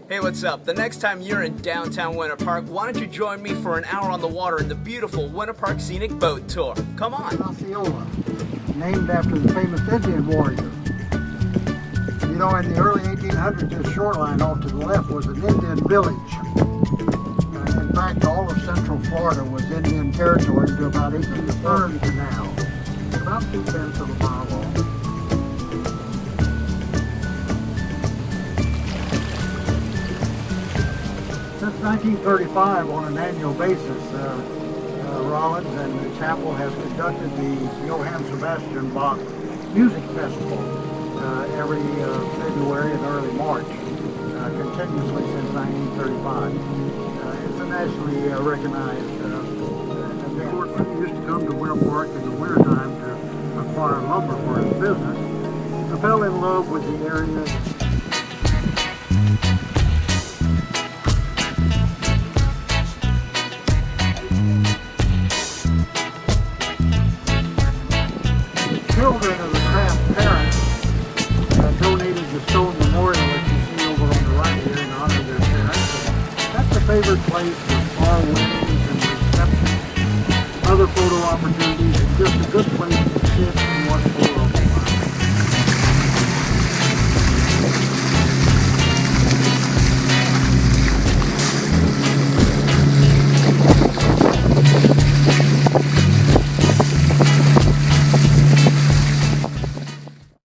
Hey, what's up? The next time you're in downtown Winter Park, why don't you join me for an hour on the water in the beautiful Winter Park Scenic Boat Tour? Come on. Osceola, named after the famous Indian warrior. You know, in the early 1800s, this shoreline off to the left was an Indian village. In fact, all of central Florida was Indian territory until about 1830 Canal. About 2/10 of a mile long. Since 1935, on an annual basis, Rollins and the chapel has conducted the Johann Sebastian Bach Music Festival every February and early March, continuously since 1935. It's a nationally recognized event. He used to come to Winter Park in the wintertime to acquire lumber for his business. I fell in love with the area. Children of the Craft parents donated the stone memorial that you see over on the right here in honor of their parents. That's a favorite place for all weddings and receptions, other photo opportunities, and just a good place to sit